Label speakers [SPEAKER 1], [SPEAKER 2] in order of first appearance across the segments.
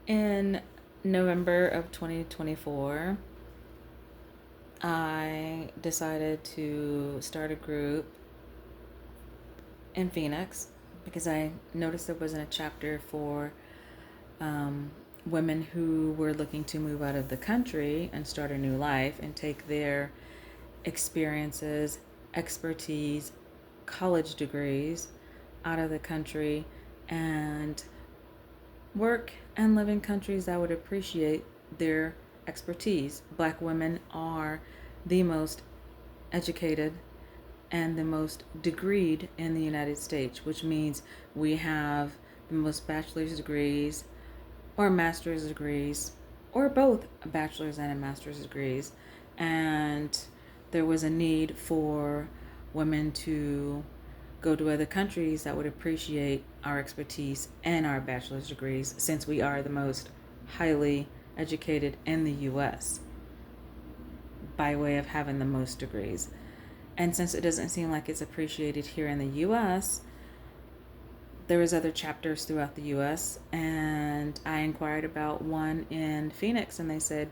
[SPEAKER 1] In November of 2024, I decided to start a group in Phoenix because I noticed there wasn't a chapter for um, women who were looking to move out of the country and start a new life and take their experiences, expertise, college degrees out of the country and work and live in countries that would appreciate their expertise. Black women are the most educated and the most degreed in the United States, which means we have the most bachelor's degrees or master's degrees or both a bachelor's and a master's degrees. And there was a need for women to go to other countries that would appreciate our expertise and our bachelor's degrees since we are the most highly educated in the US by way of having the most degrees. And since it doesn't seem like it's appreciated here in the US, there was other chapters throughout the US, and I inquired about one in Phoenix and they said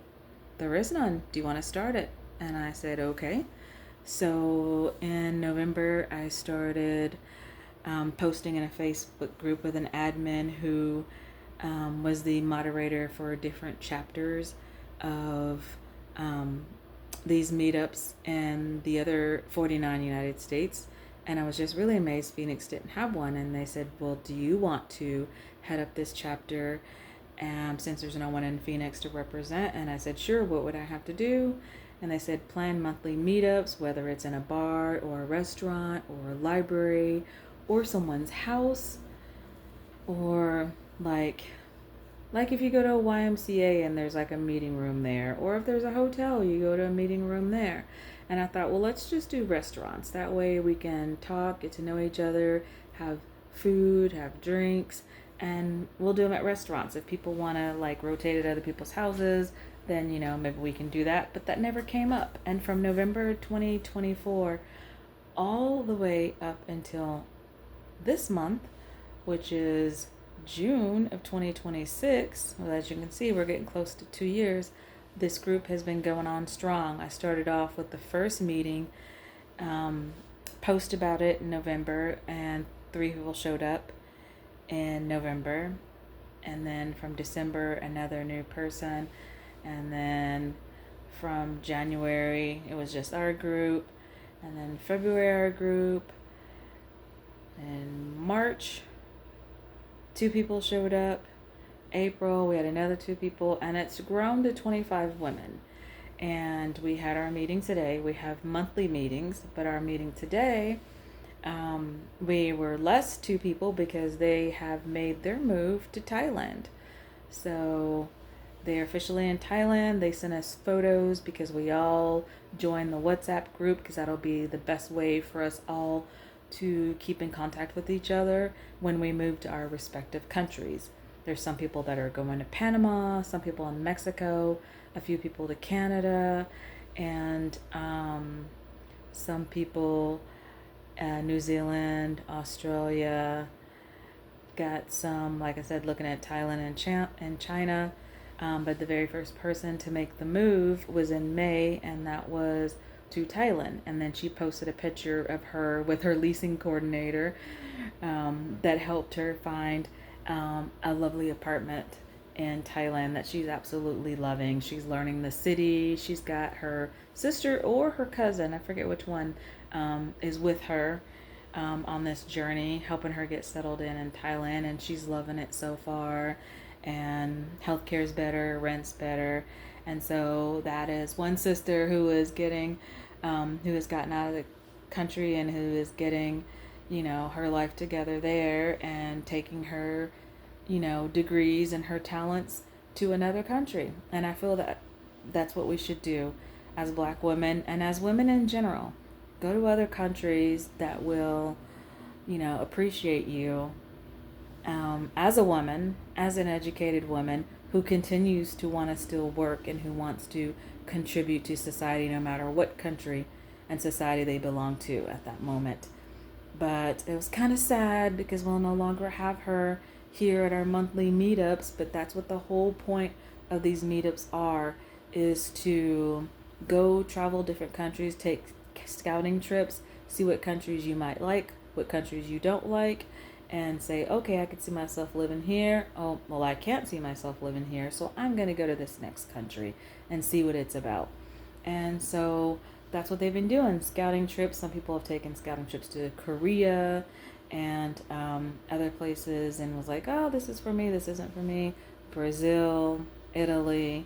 [SPEAKER 1] there is none. Do you want to start it? And I said okay. So in November I started posting in a Facebook group with an admin who was the moderator for different chapters of these meetups in the other 49 United States. And I was just really amazed Phoenix didn't have one. And they said, well, do you want to head up this chapter since there's no one in Phoenix to represent? And I said, sure, what would I have to do? And they said, plan monthly meetups, whether it's in a bar or a restaurant or a library or someone's house, or like if you go to a YMCA and there's like a meeting room there, or if there's a hotel, you go to a meeting room there. And I thought, well, let's just do restaurants. That way we can talk, get to know each other, have food, have drinks, and we'll do them at restaurants. If people want to like rotate at other people's houses, then maybe we can do that. But that never came up. And from November 2024 all the way up until this month, which is June of 2026, well, as you can see, we're getting close to 2 years. This group has been going on strong. I started off with the first meeting, post about it in November, and 3 people showed up in November. And then from December, another new person. And then from January, it was just our group. And then February, our group. In March, 2 people showed up. April, we had another 2 people, and it's grown to 25 women. And we had our meeting today. We have monthly meetings, but our meeting today, we were less 2 people because they have made their move to Thailand. So they're officially in Thailand. They sent us photos because we all joined the WhatsApp group because that'll be the best way for us all to keep in contact with each other when we move to our respective countries. There's some people that are going to Panama, some people in Mexico, a few people to Canada, and some people New Zealand, Australia. Got some, like I said, looking at Thailand and China. But the very first person to make the move was in May, and that was to Thailand. And then she posted a picture of her with her leasing coordinator that helped her find a lovely apartment in Thailand that she's absolutely loving. She's learning the city. She's got her sister or her cousin, I forget which one, is with her on this journey, helping her get settled in Thailand, and she's loving it so far. And healthcare is better, rent's better, and so that is one sister who is getting, who has gotten out of the country and who is getting, her life together there and taking her, degrees and her talents to another country. And I feel that that's what we should do as Black women and as women in general. Go to other countries that will, appreciate you as a woman, as an educated woman who continues to want to still work and who wants to contribute to society no matter what country and society they belong to at that moment. But it was kind of sad because we'll no longer have her here at our monthly meetups, but that's what the whole point of these meetups are, is to go travel different countries, take scouting trips, see what countries you might like, what countries you don't like, and say, okay, I could see myself living here. Oh, well, I can't see myself living here, so I'm going to go to this next country and see what it's about. And so that's what they've been doing, scouting trips. Some people have taken scouting trips to Korea and other places, and was like, oh, this is for me, this isn't for me. Brazil, Italy.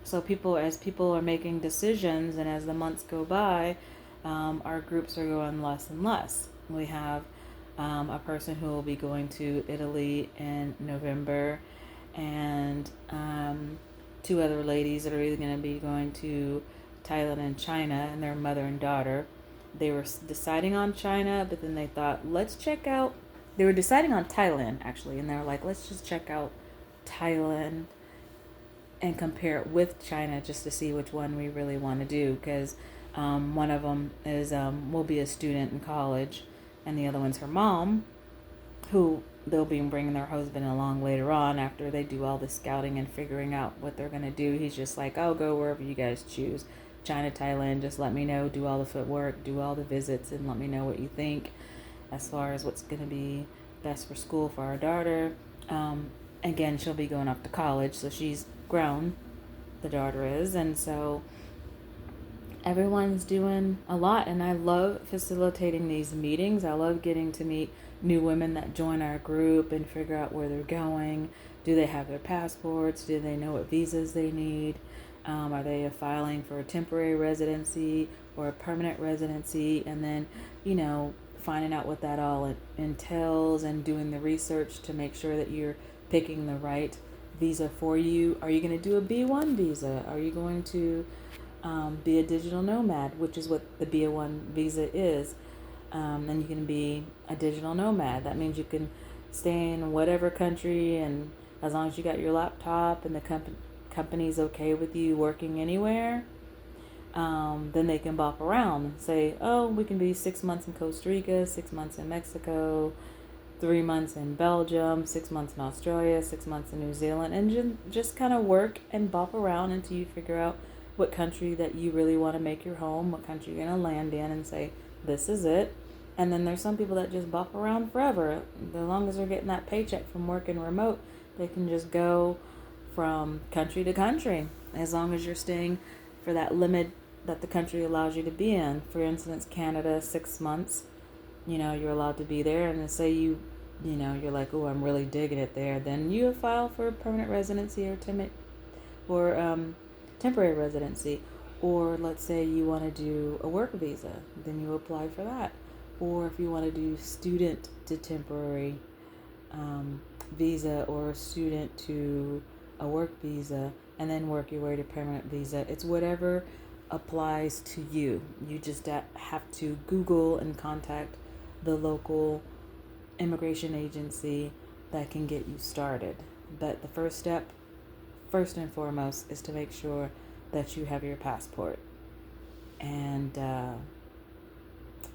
[SPEAKER 1] So as people are making decisions, and as the months go by, our groups are going less and less. We have a person who will be going to Italy in November, and two other ladies that are either going to be going to Thailand and China, and their mother and daughter. They were deciding on China, but then they thought, let's check out. They were deciding on Thailand, actually, and they were like, let's just check out Thailand and compare it with China just to see which one we really want to do, because one of them is will be a student in college, and the other one's her mom, who they'll be bringing their husband along later on after they do all the scouting and figuring out what they're going to do. He's just like, I'll go wherever you guys choose. China, Thailand, just let me know, do all the footwork, do all the visits, and let me know what you think as far as what's going to be best for school for our daughter. Again, she'll be going off to college, so she's grown, the daughter is, and so everyone's doing a lot, and I love facilitating these meetings. I love getting to meet new women that join our group and figure out where they're going. Do they have their passports? Do they know what visas they need? Are they filing for a temporary residency or a permanent residency? And then, finding out what that all entails and doing the research to make sure that you're picking the right visa for you. Are you going to do a B1 visa? Are you going to be a digital nomad, which is what the B1 visa is? Then you can be a digital nomad. That means you can stay in whatever country, and as long as you got your laptop and the company's okay with you working anywhere, then they can bop around and say, oh, we can be 6 months in Costa Rica, 6 months in Mexico, 3 months in Belgium, 6 months in Australia, 6 months in New Zealand, and just kind of work and bop around until you figure out what country that you really want to make your home, what country you're going to land in, and say, this is it. And then there's some people that just bop around forever. As long as they're getting that paycheck from working remote, they can just go from country to country, as long as you're staying for that limit that the country allows you to be in. For instance, Canada, 6 months, you're allowed to be there. And then say you're like, oh, I'm really digging it there. Then you file for permanent residency or temporary residency. Or let's say you want to do a work visa, then you apply for that. Or if you want to do student to temporary visa, or student to a work visa, and then work your way to permanent visa, it's whatever applies to you. You just have to Google and contact the local immigration agency that can get you started. But the first step, first and foremost, is to make sure that you have your passport. And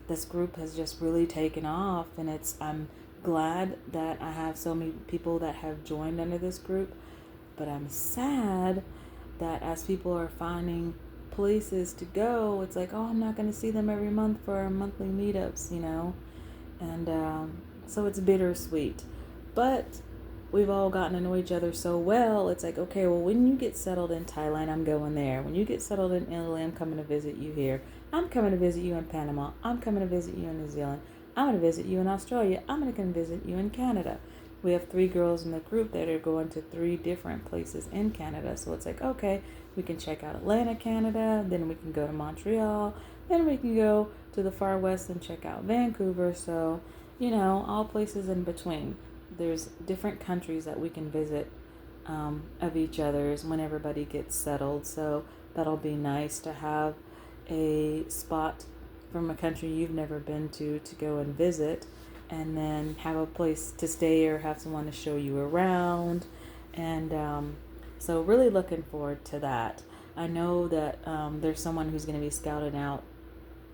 [SPEAKER 1] this group has just really taken off, and I'm glad that I have so many people that have joined under this group, but I'm sad that as people are finding places to go, it's like, oh, I'm not going to see them every month for our monthly meetups, and so it's bittersweet. But we've all gotten to know each other so well. It's like, okay, well, when you get settled in Thailand, I'm going there. When you get settled in Italy, I'm coming to visit you here. I'm coming to visit you in Panama. I'm coming to visit you in New Zealand. I'm going to visit you in Australia. I'm going to come visit you in Canada. We have 3 girls in the group that are going to 3 different places in Canada. So it's like, okay, we can check out Atlanta, Canada. Then we can go to Montreal. Then we can go to the far west and check out Vancouver. So, all places in between. There's different countries that we can visit of each other's when everybody gets settled. So that'll be nice to have a spot from a country you've never been to go and visit, and then have a place to stay or have someone to show you around. And so really looking forward to that. I know that there's someone who's going to be scouting out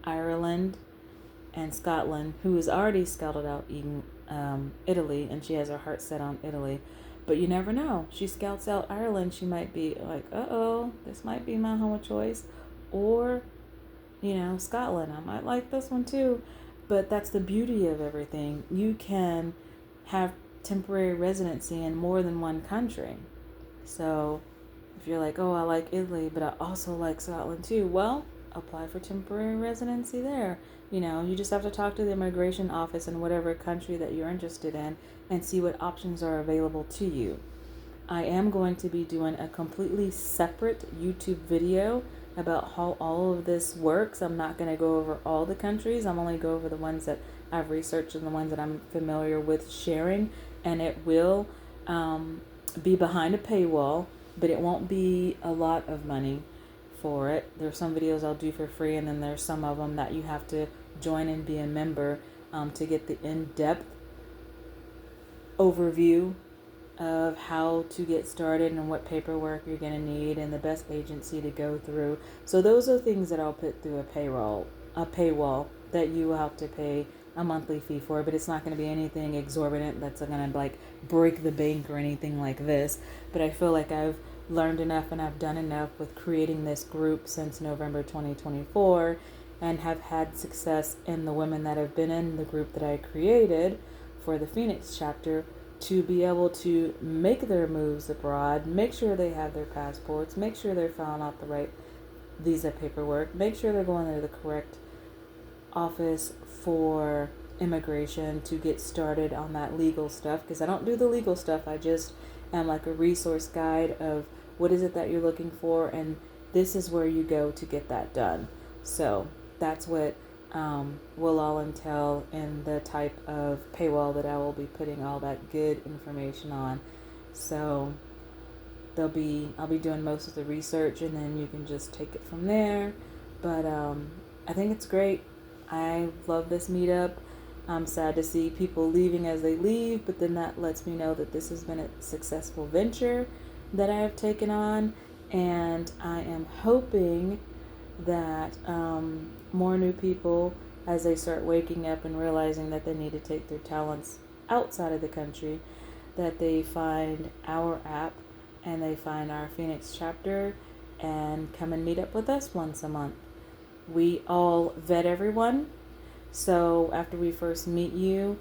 [SPEAKER 1] Ireland and Scotland, who has already scouted out Italy, and she has her heart set on Italy. But you never know. She scouts out Ireland. She might be like, this might be my home of choice. Or, Scotland. I might like this one too. But that's the beauty of everything. You can have temporary residency in more than one country. So if you're like, I like Italy, but I also like Scotland too, well, apply for temporary residency there. You just have to talk to the immigration office in whatever country that you're interested in and see what options are available to you. I am going to be doing a completely separate YouTube video about how all of this works. I'm not going to go over all the countries. I'm only go over the ones that I've researched and the ones that I'm familiar with sharing. And it will be behind a paywall, but it won't be a lot of money for it. There's some videos I'll do for free, and then there's some of them that you have to join and be a member to get the in-depth overview of how to get started and what paperwork you're going to need and the best agency to go through. So those are things that I'll put through a paywall that you will have to pay a monthly fee for, but it's not going to be anything exorbitant that's going to like break the bank or anything like this. But I feel like I've learned enough and I've done enough with creating this group since November 2024 and have had success in the women that have been in the group that I created for the Phoenix chapter to be able to make their moves abroad, make sure they have their passports, make sure they're filling out the right visa paperwork, make sure they're going to the correct office for immigration to get started on that legal stuff, because I don't do the legal stuff. I just am like a resource guide of what is it that you're looking for, and this is where you go to get that done. So that's what will all entail in the type of paywall that I will be putting all that good information on. So I'll be doing most of the research, and then you can just take it from there. But I think it's great. I love this meetup. I'm sad to see people leaving as they leave, but then that lets me know that this has been a successful venture that I have taken on, and I am hoping that more new people, as they start waking up and realizing that they need to take their talents outside of the country, that they find our app and they find our Phoenix chapter and come and meet up with us once a month. We all vet everyone. So after we first meet you,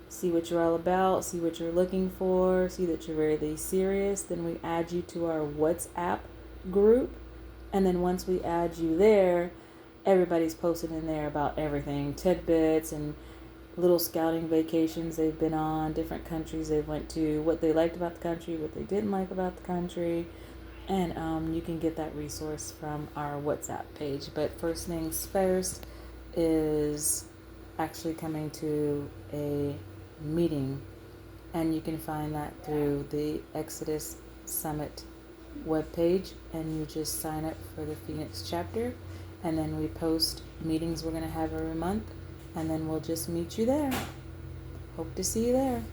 [SPEAKER 1] see what you're all about, see what you're looking for, see that you're really serious, then we add you to our WhatsApp group. And then once we add you there, everybody's posted in there about everything, tidbits and little scouting vacations they've been on, different countries they went to, what they liked about the country, what they didn't like about the country. And you can get that resource from our WhatsApp page. But first things first is actually coming to a meeting, and you can find that through the Exodus Summit webpage, and you just sign up for the Phoenix chapter, and then we post meetings we're going to have every month, and then we'll just meet you there. Hope to see you there.